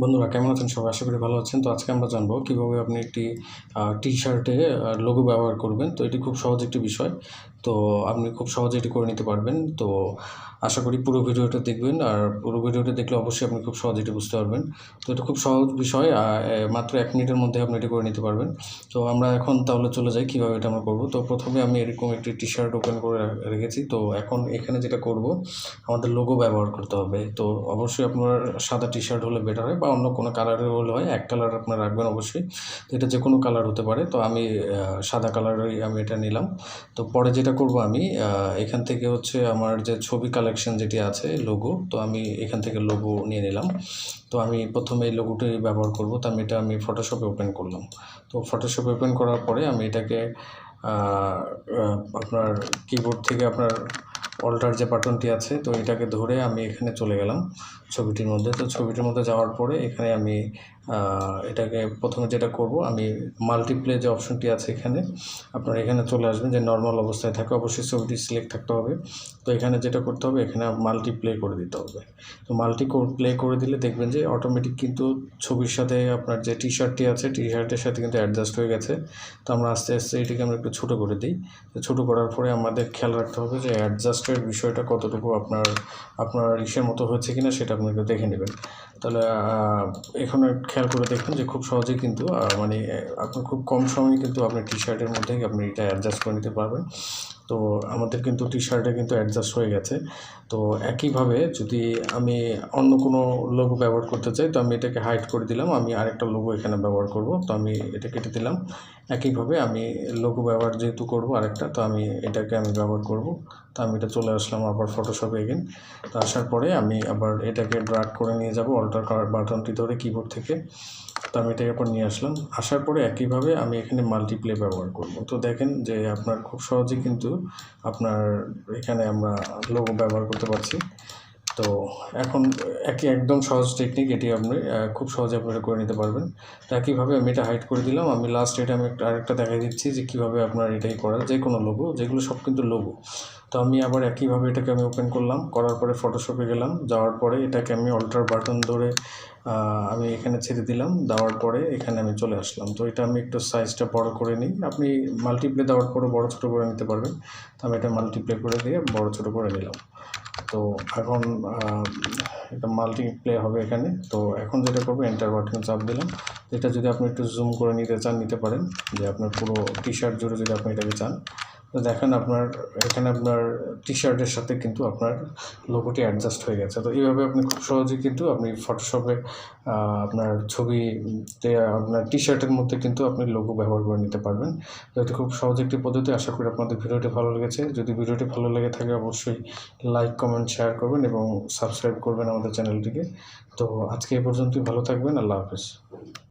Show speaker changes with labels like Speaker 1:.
Speaker 1: বন্ধুরা কেমন আছেন সবাই? আশা করি ভালো আছেন। তো আজকে আমরা জানবো কিভাবে আপনি একটি টি-শার্টে লোগো ব্যবহার করবেন। তো এটি খুব সহজ একটি বিষয়। তো আপনি খুব সহজে এটি করে নিতে পারবেন। তো আশা করি পুরো ভিডিওটা দেখবেন। আর পুরো ভিডিওটা দেখলে অবশ্যই আপনি খুব সহজে এটি বুঝতে পারবেন। তো এটা খুব সহজ বিষয়। মাত্র ১ মিনিটের মধ্যে আপনি এটি করে নিতে পারবেন। তো আমরা এখন তাহলে চলে যাই কিভাবে এটা আমরা করব। তো প্রথমে আমি এরকম একটি টি-শার্ট ওপেন করে রেখেছি। তো এখন এখানে যেটা করব, আমাদের লোগো ব্যবহার করতে হবে। তো অবশ্যই আপনার সাদা টি-শার্ট হলে বেটার হয়, বা অন্য কোনো কালারের হলে হয়। এক কালার আপনারা রাখবেন অবশ্যই। তো এটা যেকোনো কালার হতে পারে। তো আমি সাদা কালারেরই আমি এটা নিলাম। তো পরে যেটা করব আমি এখান থেকে হচ্ছে আমার যে ছবি কালেকশন যেটি আছে লোগো, তো আমি এখান থেকে লোগো নিয়ে নিলাম। তো আমি প্রথমে এই লোগোটি ব্যবহার করব। তো আমি ফটোশপে ওপেন করলাম। তো ফটোশপে ওপেন করার পরে আমি এটাকে আপনার কিবোর্ড থেকে আপনার অল্টার যে বাটনটি আছে, তো এটাকে ধরে আমি এখানে চলে গেলাম ছবিটির মধ্যে। তো ছবিটির মধ্যে যাওয়ার পরে এখানে আমি এটাকে প্রথমে যেটা করব, আমি মাল্টিপ্লে যে অপশনটি আছে এখানে, আপনারা এখানে চলে আসবেন। যে নর্মাল অবস্থায় থাকে, অবশ্যই ছবিটি সিলেক্ট থাকতে হবে। তো এখানে যেটা করতে হবে, এখানে মাল্টিপ্লে করে দিতে হবে। তো প্লে করে দিলে দেখবেন যে অটোমেটিক কিন্তু ছবির সাথে আপনার যে টি-শার্টটি আছে, টি-শার্টের সাথে কিন্তু অ্যাডজাস্ট হয়ে গেছে। তো আমরা আস্তে আস্তে এটিকে আমরা একটু ছোটো করে দিই। তো ছোটো করার পরে আমাদের খেয়াল রাখতে হবে যে অ্যাডজাস্টের বিষয়টা কতটুকু আপনার ইসের মতো হচ্ছে কিনা, সেটা আপনি একটু দেখে নেবেন। তাহলে এখানে খেয়াল করে দেখুন যে খুব সহজেই কিন্তু মানে আপনার খুব কম সময়ে কিন্তু আপনি টি-শার্টের মধ্যেই আপনি এটা অ্যাডজাস্ট করে নিতে পারবেন। তো আমাদের কিন্তু টি-শার্টে কিন্তু অ্যাডজাস্ট হয়ে গেছে। তো একইভাবে যদি আমি অন্য কোনো লোগো ব্যবহার করতে চাই, তো আমি এটাকে হাইড করে দিলাম। আমি আরেকটা লোগো এখানে ব্যবহার করব। তো আমি এটা কেটে দিলাম। একইভাবে আমি লোগো ব্যবহার যেহেতু করব আরেকটা, তো এটাকে আমি ব্যবহার করব। তো আমি এটা চলে আসলাম আবার ফটোশপে এগেন। তো আসার পরে আমি আবার এটাকে ড্র্যাগ করে নিয়ে যাব অল্টার বাটনটি ধরে কিবোর্ড থেকে। তো আমি এটাকে আবার নিয়ে আসলাম। আসার পরে একইভাবে আমি এখানে মাল্টিপ্লে ব্যবহার করব। তো দেখেন যে আপনার খুব সহজেই কিন্তু আপনার এখানে আমরা লোগো ব্যবহার করতে পারছি। তো এখন একদম সহজ টেকনিক, এটি আপনি খুব সহজে আপনারা করে নিতে পারবেন। তো একইভাবে আমি এটা হাইড করে দিলাম। আমি লাস্ট এটা আমি আরেকটা দেখাই দিচ্ছি যে কীভাবে আপনার এটাই করা, যে কোনো লোগো, যেগুলো সব কিন্তু লোগো। তো আমি আবার একইভাবে এটাকে আমি ওপেন করলাম, করার পরে ফটোশপে গেলাম। যাওয়ার পরে এটাকে আমি অল্টার বাটন ধরে আমি এখানে ছেড়ে দিলাম। দেওয়ার পরে এখানে আমি চলে আসলাম। তো এটা আমি একটু সাইজটা বড় করে নিই। আপনি মাল্টিপ্লে দেওয়ার পরে বড় ছোটো করে নিতে পারবেন। তো আমি এটা মাল্টিপ্লে করে দিয়ে বড় ছোটো করে নিলাম। তো এখন এটা মাল্টিপ্লে হবে এখানে। তো এখন যেটা করবো, এন্টার বাটনে চাপ দিলাম। এটা যদি আপনি একটু জুম করে নিতে চান, নিতে পারেন। যে আপনার পুরো টি-শার্ট জুড়ে যদি আপনি এটাকে চান, তো দেখেন এখানে আপনার টি-শার্টের সাথে কিন্তু আপনার লোগোটি অ্যাডজাস্ট হয়ে গেছে। তো এইভাবে আপনি খুব সহজেই কিন্তু আপনি ফটোশপে আপনার ছবিতে আপনার টি-শার্টের মধ্যে কিন্তু আপনি লোগো ব্যবহার করে নিতে পারবেন। তো এটা খুব সহজ একটি পদ্ধতি। আশা করি আপনাদের ভিডিওটি ভালো লেগেছে। যদি ভিডিওটি ভালো লেগে থাকে অবশ্যই লাইক, কমেন্ট, শেয়ার করবেন এবং সাবস্ক্রাইব করবেন আমাদের চ্যানেলটিকে। তো আজকে এই পর্যন্তই। ভালো থাকবেন। আল্লাহ হাফেজ।